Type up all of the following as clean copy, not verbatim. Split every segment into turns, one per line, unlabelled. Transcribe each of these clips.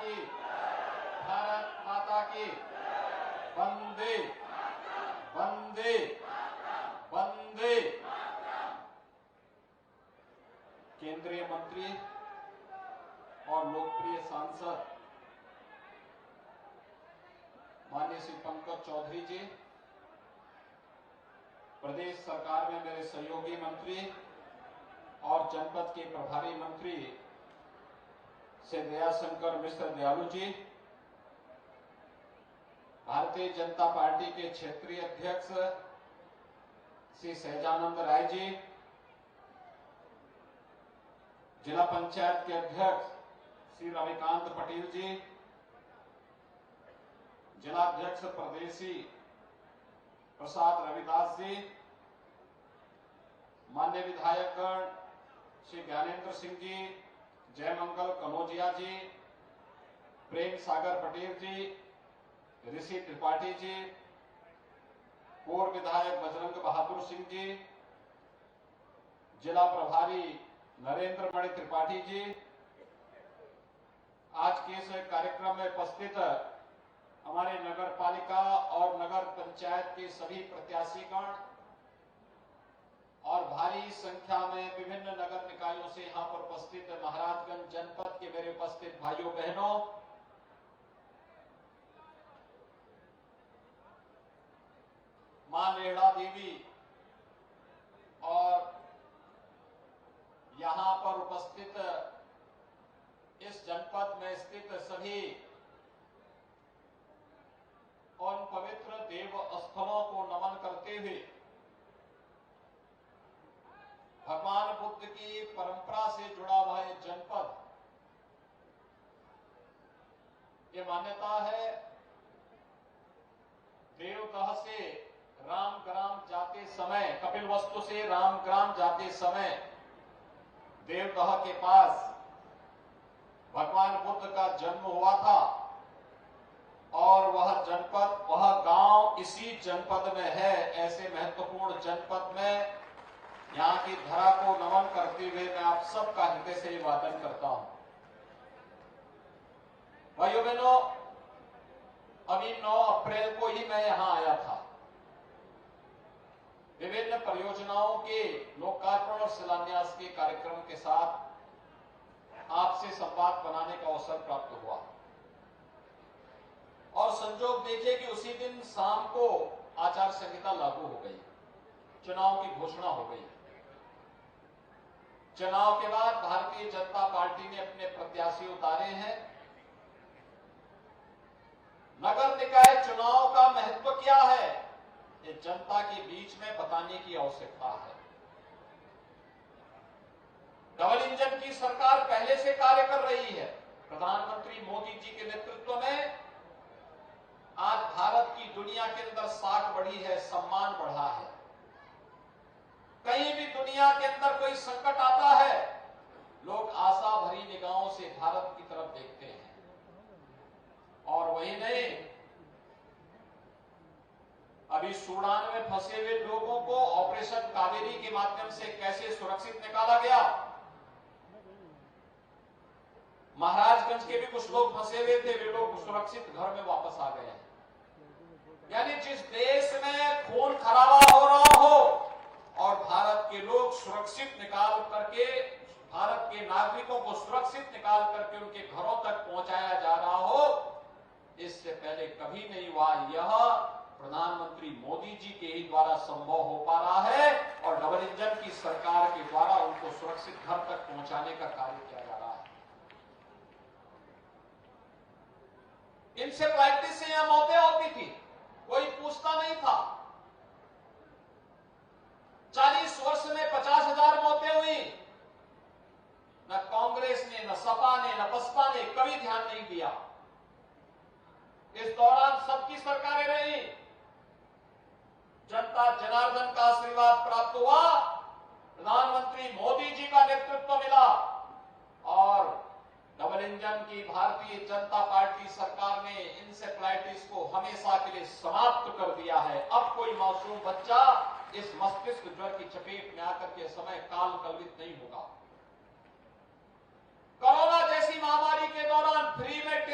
की, भारत माता की, वंदे वंदे वंदे। केंद्रीय मंत्री और लोकप्रिय सांसद माननीय श्री पंकज चौधरी जी, प्रदेश सरकार में मेरे सहयोगी मंत्री और जनपद के प्रभारी मंत्री श्री दयाशंकर मिश्र दयालु जी, भारतीय जनता पार्टी के क्षेत्रीय अध्यक्ष श्री सहजानंद राय जी, जिला पंचायत के अध्यक्ष श्री रविकांत पटेल जी, जिला अध्यक्ष प्रदेशी प्रसाद रविदास जी, मान्य विधायकगण श्री ज्ञानेंद्र सिंह जी, जयमंगल कनौजिया जी, प्रेम सागर पटेल जी, ऋषि त्रिपाठी जी, पूर्व विधायक बजरंग बहादुर सिंह जी, जिला प्रभारी नरेंद्र मणि त्रिपाठी जी, आज के इस कार्यक्रम में उपस्थित हमारे नगर पालिका और नगर पंचायत के सभी प्रत्याशीगण और भारी संख्या में विभिन्न नगर निकायों से यहां पर उपस्थित महाराजगंज जनपद के मेरे उपस्थित भाइयों बहनों, मां लेहड़ा देवी और यहां पर उपस्थित इस जनपद में स्थित सभी उन पवित्र देव स्थलों को नमन करते हुए भगवान बुद्ध की परंपरा से जुड़ा हुआ ये जनपद, ये मान्यता है देवदह से रामग्राम जाते समय, कपिलवस्तु से रामग्राम जाते समय देवदह के पास भगवान बुद्ध का जन्म हुआ था और वह जनपद, वह गांव इसी जनपद में है। ऐसे महत्वपूर्ण जनपद में यहां की धरा को नमन करते हुए मैं आप सबका हृदय से अभिवादन करता हूं। भाइयों बहनों, अभी 9 अप्रैल को ही मैं यहां आया था। विभिन्न परियोजनाओं के लोकार्पण और शिलान्यास के कार्यक्रम के साथ आपसे संवाद बनाने का अवसर प्राप्त हुआ और संजोग देखिए कि उसी दिन शाम को आचार संहिता लागू हो गई, चुनाव की घोषणा हो गई। चुनाव के बाद भारतीय जनता पार्टी ने अपने प्रत्याशी उतारे हैं। नगर निकाय चुनाव का महत्व क्या है, ये जनता के बीच में बताने की आवश्यकता है। डबल इंजन की सरकार पहले से कार्य कर रही है। प्रधानमंत्री मोदी जी के नेतृत्व में आज भारत की दुनिया के अंदर साख बढ़ी है, सम्मान बढ़ा है। कहीं भी दुनिया के अंदर कोई संकट आता है, लोग आशा भरी निगाहों से भारत की तरफ देखते हैं। और वही नहीं, अभी सूडान में फंसे हुए लोगों को ऑपरेशन कावेरी के माध्यम से कैसे सुरक्षित निकाला गया। महाराजगंज के भी कुछ लोग फंसे हुए थे, वे लोग सुरक्षित घर में वापस आ गए हैं। यानी जिस देश में खून खराबा हो रहा हो और भारत के लोग सुरक्षित निकाल करके, भारत के नागरिकों को सुरक्षित निकाल करके उनके घरों तक पहुंचाया जा रहा हो, इससे पहले कभी नहीं हुआ। यह प्रधानमंत्री मोदी जी के ही द्वारा संभव हो पा रहा है और डबल इंजन की सरकार के द्वारा उनको सुरक्षित घर तक पहुंचाने का कार्य किया जा रहा है। इंसेफ्लाइटिस से यहां मौतें होती थी, कोई पूछता नहीं था। 40 वर्ष में 50,000 मौतें हुई। न कांग्रेस ने, न सपा ने, न बसपा ने कभी ध्यान नहीं दिया। इस दौरान सबकी सरकारें रही, जनता जनार्दन का आशीर्वाद प्राप्त हुआ, प्रधानमंत्री मोदी जी का नेतृत्व मिला और डबल इंजन की भारतीय जनता पार्टी सरकार ने इंसेफ्लाइटिस को हमेशा के लिए समाप्त कर दिया है। अब कोई मासूम बच्चा इस मस्तिष्क ज्वर की चपेट में आकर के समय काल कलवित नहीं होगा। कोरोना जैसी महामारी के दौरान फ्री में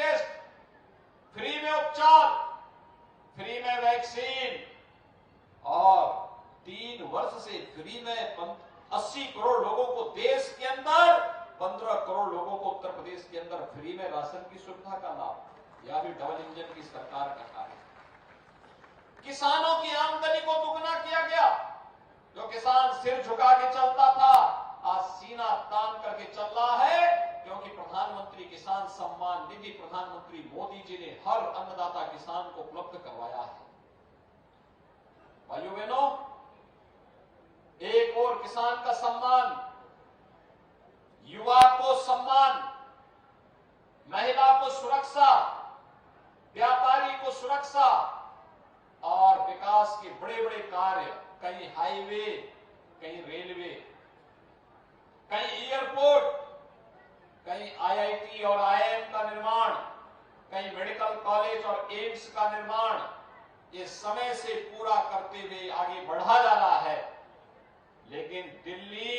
लोगों को उत्तर प्रदेश के अंदर फ्री में राशन की सुविधा का लाभ या फिर डबल इंजन की सरकार का कार्य। किसानों की आमदनी को दुगना किया गया। जो किसान सिर झुका के चलता था आज सीना तान करके चल रहा है, क्योंकि प्रधानमंत्री किसान सम्मान निधि प्रधानमंत्री मोदी जी ने हर अन्नदाता किसान को उपलब्ध करवाया है। भाइयों बहनों, एक और किसान का सम्मान, युवा को सम्मान, महिला को सुरक्षा, व्यापारी को सुरक्षा और विकास के बड़े बड़े कार्य, कहीं हाईवे, कहीं रेलवे, कहीं एयरपोर्ट, कहीं आईआईटी और आईआईएम का निर्माण, कहीं मेडिकल कॉलेज और एम्स का निर्माण, ये समय से पूरा करते हुए आगे बढ़ा जा रहा है। लेकिन दिल्ली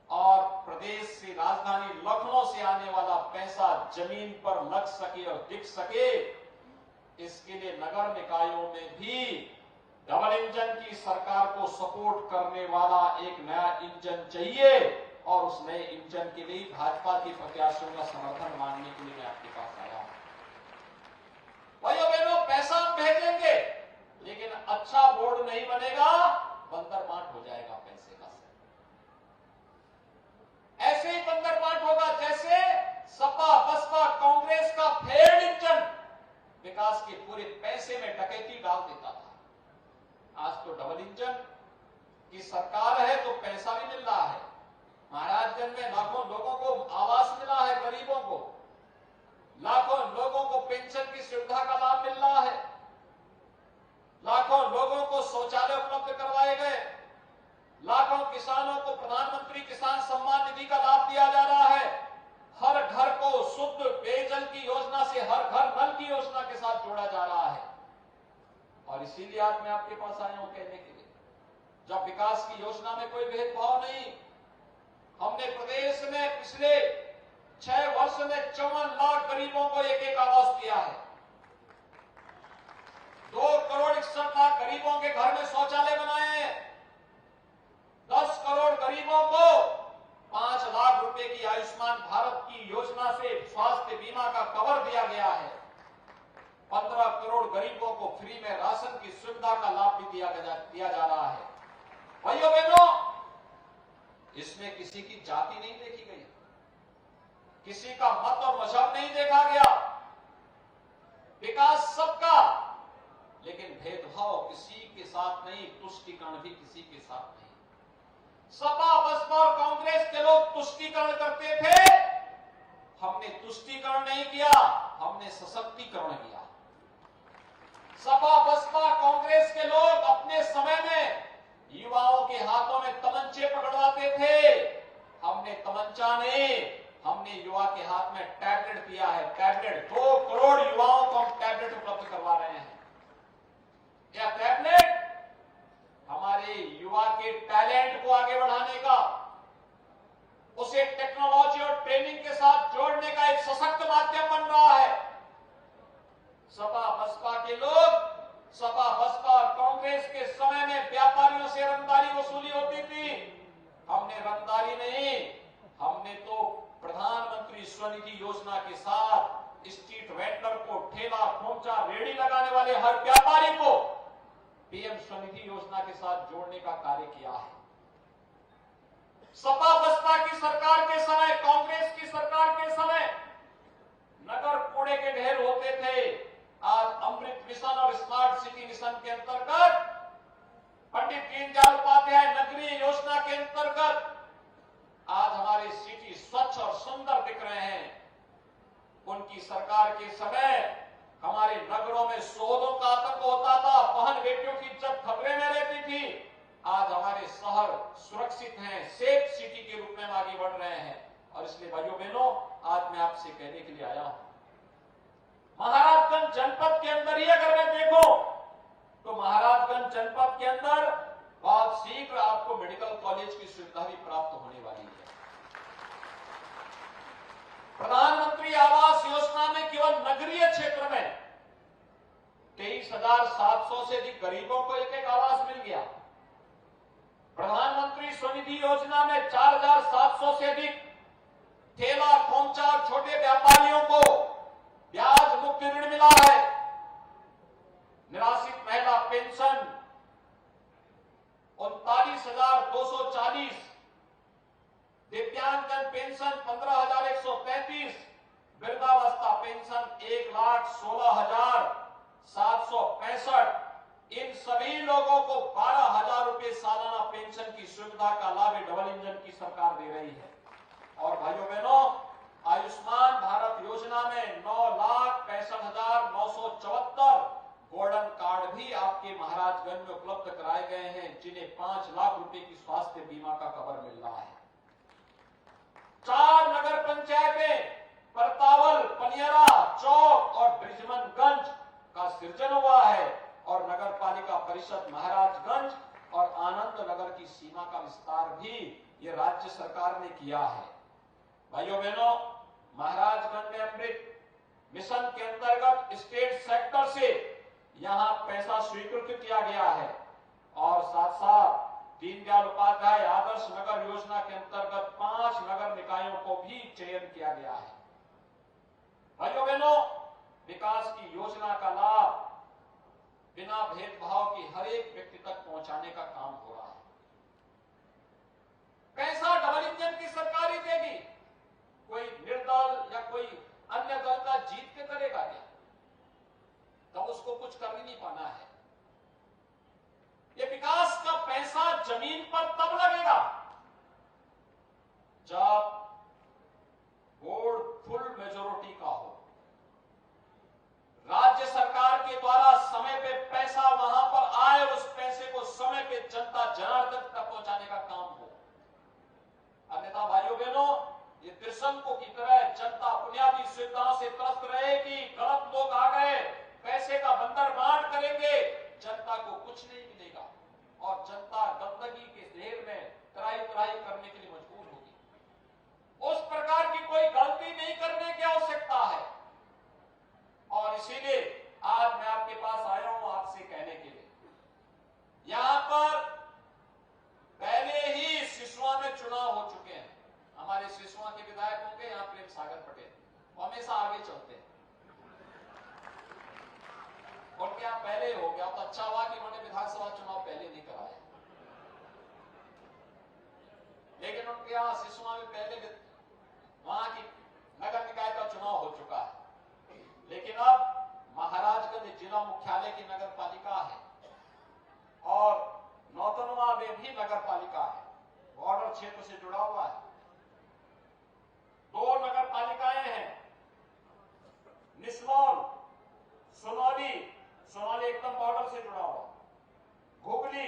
और प्रदेश से राजधानी लखनऊ से आने वाला पैसा जमीन पर लग सके और दिख सके, इसके लिए नगर निकायों में भी डबल इंजन की सरकार को सपोर्ट करने वाला एक नया इंजन चाहिए और उस नए इंजन के लिए भाजपा के प्रत्याशियों का समर्थन मांगने के लिए मैं आपके पास आया हूं। भाइयों बहनों, पैसा हम भेजेंगे लेकिन अच्छा बोर्ड नहीं बनेगा, बंदर बांट हो जाएगा पैसे का। ऐसे ही बंदर बांट होगा जैसे सपा बसपा कांग्रेस का फेड इंजन विकास के पूरे पैसे में डकैती डाल देता था। आज तो डबल इंजन की सरकार है तो पैसा भी मिल रहा है। महाराजगंज में लाखों लोगों को आवास मिला है, गरीबों को लाखों लोगों को पेंशन की सुविधा का लाभ मिल रहा है, लाखों लोगों को शौचालय उपलब्ध करवाए गए, लाखों किसानों को प्रधानमंत्री किसान सम्मान निधि का लाभ दिया जा रहा है, हर घर को शुद्ध पेयजल की योजना से हर घर नल की योजना के साथ जोड़ा जा रहा है। और इसीलिए आज मैं आपके पास आया हूं कहने के लिए, जब विकास की योजना में कोई भेदभाव नहीं, हमने प्रदेश में पिछले 6 वर्ष में 54 लाख गरीबों को एक एक आवास दिया है। 2 करोड़ 61 लाख गरीबों के घर में शौचालय बनाए हैं। 10 करोड़ गरीबों को 5 लाख रुपए की आयुष्मान भारत की योजना से स्वास्थ्य बीमा का कवर दिया गया है। 15 करोड़ गरीबों को फ्री में राशन की सुविधा का लाभ भी दिया जा रहा है। भाइयों बहनों, इसमें किसी की जाति नहीं देखी गई, किसी का मत और मजहब नहीं देखा गया। विकास सबका, लेकिन भेदभाव किसी के साथ नहीं, तुष्टीकरण भी किसी के साथ नहीं। सपा बसपा और कांग्रेस के लोग तुष्टीकरण करते थे, हमने तुष्टीकरण नहीं किया, हमने सशक्तिकरण किया। सपा बसपा कांग्रेस के लोग अपने समय में युवाओं के हाथों में तमंचे पकड़वाते थे, हमने तमंचा नहीं, हमने युवा के हाथ में टैबलेट दिया है। टैबलेट 2 करोड़ युवाओं को हम टैबलेट उपलब्ध करवा रहे हैं। यह टैबलेट हमारे युवा के टैलेंट को आगे बढ़ाने का, उसे टेक्नोलॉजी और ट्रेनिंग के साथ जोड़ने का एक सशक्त माध्यम बन रहा है। सपा बसपा के लोग, सपा बसपा और कांग्रेस के समय में व्यापारियों से रंगदारी वसूली होती थी, हमने रंगदारी नहीं, हमने तो प्रधानमंत्री स्वनिधि योजना के साथ स्ट्रीट वेंडर को, ठेला खोमचा रेडी लगाने वाले हर व्यापारी को पीएम स्वनिधि योजना के साथ जोड़ने का कार्य किया है। सपा बसपा की सरकार के समय, कांग्रेस की सरकार के समय नगर कूड़े के ढेर होते थे। आज अमृत मिशन और स्मार्ट सिटी मिशन के अंतर्गत, पंडित दीनदयाल उपाध्याय नगरीय योजना के अंतर्गत आज हमारे सिटी स्वच्छ और सुंदर दिख रहे हैं। उनकी सरकार के समय हमारे नगरों में शोधों का आतंक होता था, बहन बेटियों की इज्जत खतरे में रहती थी। आज हमारे शहर सुरक्षित हैं, सेफ सिटी के रूप में हम आगे बढ़ रहे हैं। और इसलिए भाइयों बहनों, आज मैं आपसे कहने के लिए आया हूं, महाराजगंज जनपद के अंदर ही अगर मैं देखूं तो महाराजगंज जनपद के अंदर बहुत शीघ्र आपको मेडिकल कॉलेज की सुविधा भी प्राप्त होने वाली है। प्रधानमंत्री आवास योजना में केवल नगरीय क्षेत्र में 23,700 से अधिक गरीबों को एक एक आवास मिल गया। प्रधानमंत्री स्वनिधि योजना में 4,700 से अधिक वालियों को ब्याज मुक्त ऋण मिला है। निराश्रित महिला पेंशन 39,240, दिव्यांगजन पेंशन 15,133, वृद्धावस्था पेंशन 1,16,765। इन सभी लोगों को 12,000 रुपए सालाना पेंशन की सुविधा का लाभ डबल इंजन की सरकार दे रही है। और भाइयों बहनों, आयुष्मान भारत योजना में 9,65,974 गोल्डन कार्ड भी आपके महाराजगंज में उपलब्ध कराए गए हैं, जिन्हें 5 लाख रुपए की स्वास्थ्य बीमा का कवर मिल रहा है। 4 नगर पंचायतें परतावल, पनियरा, चौक और ब्रिजमनगंज का सृजन हुआ है और नगर पालिका परिषद महाराजगंज और आनंद नगर की सीमा का विस्तार भी ये राज्य सरकार ने किया है। भाइयों बहनों, महाराजगंज में अमृत मिशन के अंतर्गत स्टेट सेक्टर से यहां पैसा स्वीकृत किया गया है और साथ साथ दीनदयाल उपाध्याय आदर्श नगर योजना के अंतर्गत 5 नगर निकायों को भी चयन किया गया है। भाइयों बहनों, विकास की योजना का लाभ बिना भेदभाव की हर एक व्यक्ति तक पहुंचाने का काम हो रहा है। पैसा डबल इंजन की सरकार ही देगी, कोई निर्दल या कोई अन्य दल का जीत के करेगा क्या? तब उसको कुछ कर ही नहीं पाना है। ये विकास का पैसा जमीन पर तब लगेगा जब बोर्ड फुल मेजोरिटी का हो, राज्य सरकार के द्वारा समय पे पैसा वहां पर आए, उस पैसे को समय पे जनता जनार्दन तक पहुंचाने का काम हो। अन्यथा भाइयों बहनों, ये त्रिशंकु की तरह जनता बुनियादी सुविधाओं से त्रस्त रहेगी। गलत लोग आ गए, पैसे का बंदर बांट करेंगे, जनता को कुछ नहीं मिलेगा और जनता गंदगी के ढेर में तराई करने के लिए मजबूर होगी। उस प्रकार की कोई गलती नहीं करने की आवश्यकता है और इसीलिए आज मैं आपके पास आया हूं आपसे कहने के लिए, यहां पर पहले ही सिसवा में चुनाव हो चुके हैं। हमारे सिसवा के विधायक होंगे यहां प्रेम सागर पटेल, वो हमेशा आगे चलते हैं। उनके यहां पहले हो गया तो अच्छा हुआ कि उन्होंने विधानसभा चुनाव पहले नहीं कराया, लेकिन उनके यहां सिसवा में पहले वहां की नगर निकाय का चुनाव हो चुका है। लेकिन अब महाराजगंज जिला मुख्यालय की नगर पालिका है और नौतनवा में भी नगर पालिका है, बॉर्डर क्षेत्र से जुड़ा हुआ है। 2 नगर पालिकाएं हैं, निसमौल, सोनौली एकदम बॉर्डर से जुड़ा हुआ, घुगली,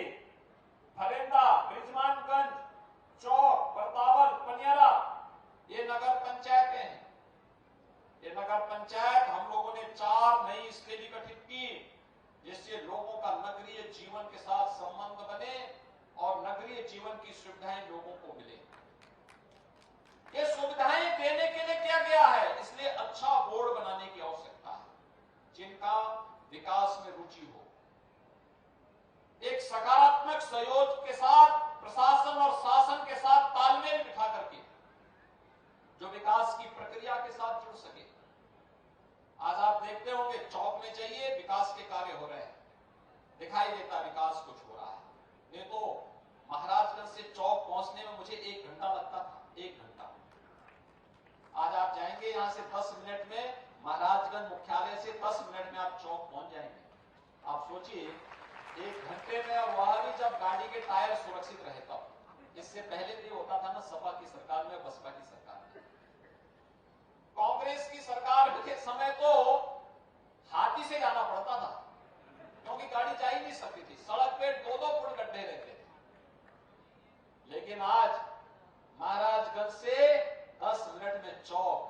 फरेंदा, ब्रिजमानगंज, चौक, परतावल, पनियरा, ये नगर पंचायतें हैं। ये नगर पंचायत हम लोगों ने 4 नई इसलिए भी गठित की जिससे लोगों का नगरीय जीवन के साथ संबंध बने और नगरीय जीवन की सुविधाएं लोगों को मिले। ये सुविधाएं देने के लिए किया गया है, इसलिए अच्छा बोर्ड बनाने की आवश्यकता है जिनका विकास में रुचि हो। एक सकारात्मक सहयोग के साथ प्रशासन और शासन के साथ तालमेल बिठा करके जो विकास की प्रक्रिया के साथ जुड़ सके। आज आप देखते होंगे चौक में जाइए, विकास के कार्य हो रहे हैं, दिखाई देता विकास कुछ हो रहा है। नहीं तो महाराजगंज से चौक पहुंचने में मुझे 1 घंटा लगता था, 1 घंटा। आज आप जाएंगे यहां से 10 मिनट में, महाराजगंज मुख्यालय से 10 मिनट में आप चौक पहुंच जाएंगे। आप सोचिए 1 घंटे में, और वहां भी जब गाड़ी के टायर सुरक्षित रहे तब। इससे पहले भी होता था ना सपा की सरकार में, बसपा की सरकार में। कांग्रेस की सरकार के समय तो हाथी से जाना पड़ता था क्योंकि गाड़ी जा ही नहीं सकती थी, सड़क पे 2-2 फुट गड्ढे रहते थे। लेकिन आज महाराजगंज से 10 मिनट में चौक,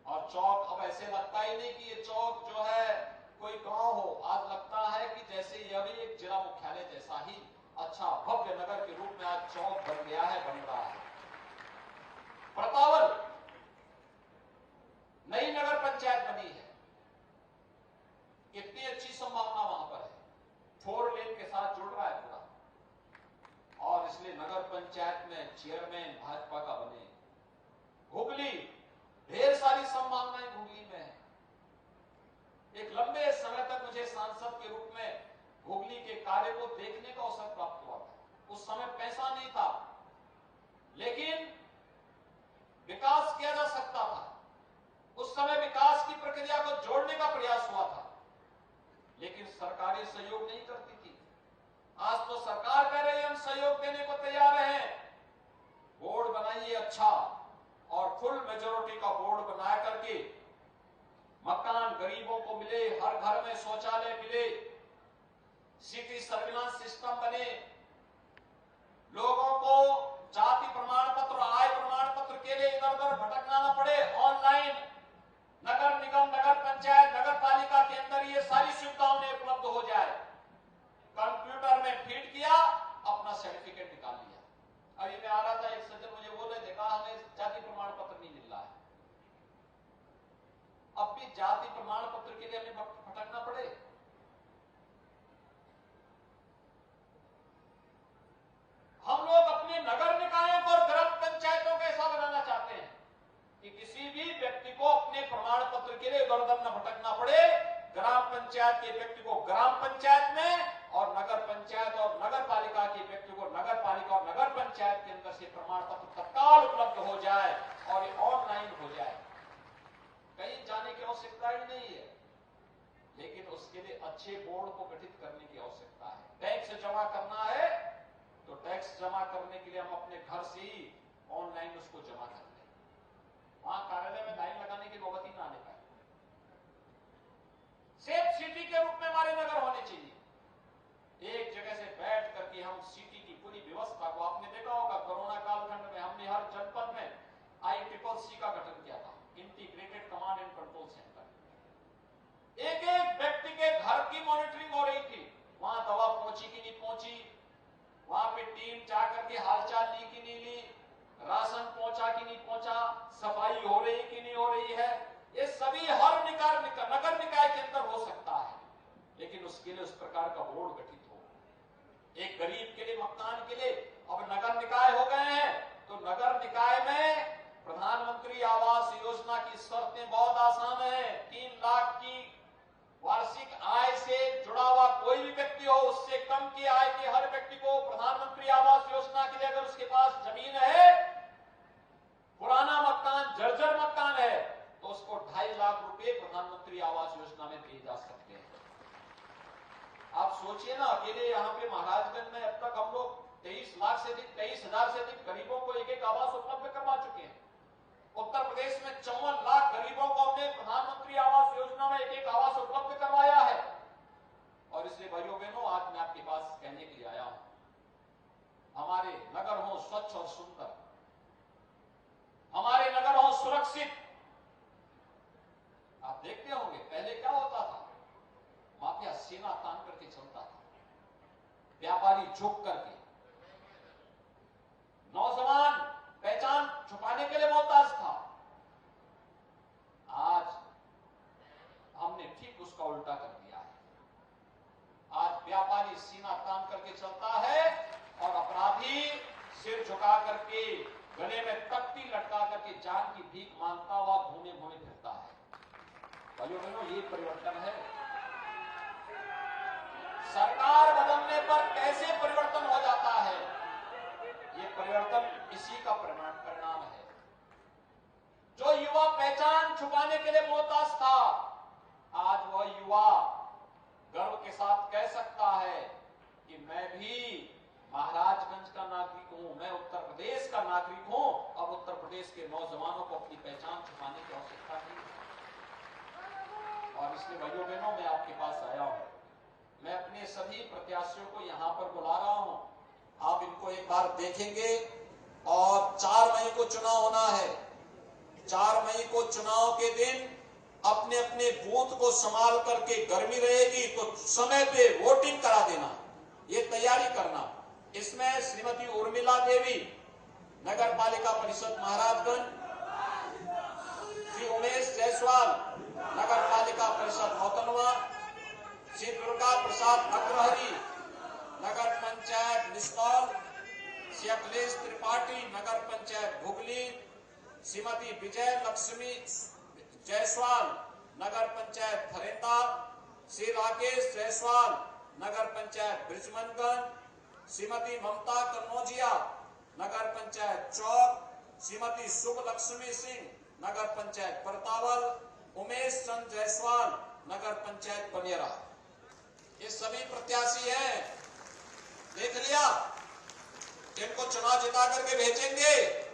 और चौक अब ऐसे लगता ही नहीं कि ये चौक जो है कोई गांव हो, आज लगता है कि जैसे यह भी एक जिला मुख्यालय जैसा ही अच्छा भव्य नगर के रूप में आज चौक बन गया है, बन रहा है। परतावल नई नगर पंचायत बनी है, कितनी अच्छी संभावना वहां पर है, 4 लेन के साथ जुड़ रहा है पूरा, और इसलिए नगर पंचायत में चेयरमैन भाजपा का बने। हुगली ढेर सारी मुझे सांसद के रूप में हुगली के कार्य को देखने का अवसर प्राप्त हुआ था। उस समय पैसा नहीं था, लेकिन विकास किया जा सकता था। उस समय विकास की प्रक्रिया को जोड़ने का प्रयास हुआ था, लेकिन सरकारें सहयोग नहीं करती थी। आज तो सरकार कह रही है हम सहयोग देने को तैयार हैं। बोर्ड बनाइए अच्छा, और फुल मेजोरिटी का बोर्ड बना करके मकान गरीबों को मिले, हर घर में शौचालय मिले, सिटी सर्विलांस सिस्टम बने, लोगों को जाति प्रमाण पत्र, आय प्रमाण पत्र के लिए इधर उधर भटकना न पड़े। ऑनलाइन नगर निगम, नगर पंचायत, नगर पालिका के अंदर ये सारी सुविधाओं में उपलब्ध हो जाए। कंप्यूटर में फीड किया, अपना सर्टिफिकेट निकाल लिया। अभी मैं आ रहा था, एक सज्जन मुझे बोले, देखा हमें जाति प्रमाण पत्र नहीं मिल रहा है। अब भी जाति प्रमाण पत्र के लिए हमें भटकना पड़े? हम लोग अपने नगर निकायों को और ग्राम पंचायतों का ऐसा बनाना चाहते हैं कि किसी भी व्यक्ति को अपने प्रमाण पत्र के लिए इधर उधर न भटकना पड़े। ग्राम पंचायत के व्यक्ति को ग्राम पंचायत में, और नगर पंचायत और नगर पालिका के व्यक्ति को नगर पालिका और नगर पंचायत के अंदर से प्रमाण पत्र तत्काल उपलब्ध हो जाए और ये ऑनलाइन हो जाए। कहीं जाने की आवश्यकता ही नहीं है, लेकिन उसके लिए अच्छे बोर्ड को गठित करने की आवश्यकता है। टैक्स जमा करना है तो टैक्स जमा करने के लिए हम अपने घर से ही ऑनलाइन उसको जमा कर लें, वहां कार्यालय में लाइन लगाने की नौबत ही ना आने पाए। सेफ सिटी के रूप में हमारे नगर होने चाहिए। एक जगह से बैठ करके हम सिटी की पूरी व्यवस्था को, आपने देखा होगा कोरोना कालखंड में हमने हर जनपद में ICCC का गठन किया था, integrated command and control centre. एक एक व्यक्ति के घर की मॉनिटरिंग हो रही थी, वहां दवा पहुंची कि नहीं पहुंची, वहां पे टीम जाकर के हालचाल ली कि नहीं ली, राशन पहुंचा कि नहीं पहुंचा, सफाई हो रही कि नहीं हो रही है। ये सभी हर नगर निकाय के अंदर हो सकता है, लेकिन उसके लिए उस प्रकार का बोर्ड गठित हो। एक गरीब के लिए, मकान के लिए अब नगर निकाय हो गए हैं, तो नगर निकाय में प्रधानमंत्री आवास योजना की शर्तें बहुत आसान है। 3 लाख की वार्षिक आय से जुड़ा हुआ कोई भी व्यक्ति हो, उससे कम की आय के हर व्यक्ति को प्रधानमंत्री आवास योजना के लिए, अगर उसके पास जमीन है, पुराना मकान, जर्जर मकान है, तो उसको 2.5 लाख रुपए प्रधानमंत्री आवास योजना में दिए जा सकते हैं। आप सोचिए ना, अकेले यहाँ पे महाराजगंज में अब तक हम लोग 23,000 से अधिक गरीबों को एक आवास उपलब्ध करवा चुके हैं। उत्तर प्रदेश में 54 लाख गरीबों को हमने प्रधानमंत्री आवास योजना में एक आवास उपलब्ध करवाया है। और इसलिए भाइयों बहनों, आज मैं आपके पास कहने के लिए आया हूं, हमारे नगर हो स्वच्छ और सुंदर, हमारे नगर हो सुरक्षित। आप देखते होंगे पहले क्या होता था, माफिया सीना तान करके चलता था, व्यापारी झुक करके, नौजवान पहचान छुपाने के लिए मोहताज था। आज हमने ठीक उसका उल्टा कर दिया है। आज व्यापारी सीना तान करके चलता है और अपराधी सिर झुका करके, गले में तख्ती लटका करके जान की भीख मांगता हुआ घूमे घूमे फिरता है। भाइयों बहनों, ये परिवर्तन है। सरकार बदलने पर कैसे परिवर्तन हो जाता है, ये परिवर्तन इसी का परिणाम है। जो युवा पहचान छुपाने के लिए मोहताज था, आज वह युवा गर्व के साथ कह सकता है कि मैं भी महाराजगंज का नागरिक हूं, मैं उत्तर प्रदेश का नागरिक हूं। अब उत्तर प्रदेश के नौजवानों को अपनी पहचान छुपाने की आवश्यकता नहीं है। और इसलिए भाइयों बहनों, मैं आपके पास आया हूं, मैं अपने सभी प्रत्याशियों को यहां पर बुला रहा हूं। आप इनको एक बार देखेंगे। और 4 मई को चुनाव होना है। 4 मई को चुनाव के दिन अपने अपने बूथ को संभाल करके, गर्मी रहेगी तो समय पे वोटिंग करा देना, ये तैयारी करना। इसमें श्रीमती उर्मिला देवी, नगर पालिका परिषद महाराजगंज, श्री उमेश जायसवाल, नगर पालिका परिषद नौतनवा, श्री दुर्गा प्रसाद अग्रहरी, नगर पंचायत निस्तौल, श्री अखिलेश त्रिपाठी, नगर पंचायत हुगली, श्रीमती विजय लक्ष्मी जायसवाल, नगर पंचायत फरेंदा, श्री राकेश जायसवाल नगर पंचायत ब्रिजमनगंज, श्रीमती ममता कन्नौजिया नगर पंचायत चौक, श्रीमती शुभ लक्ष्मी सिंह नगर पंचायत परतावल, उमेश चंद जायसवाल नगर पंचायत पनेरा। ये सभी प्रत्याशी हैं, देख लिया, इनको चुनाव जिता करके भेजेंगे।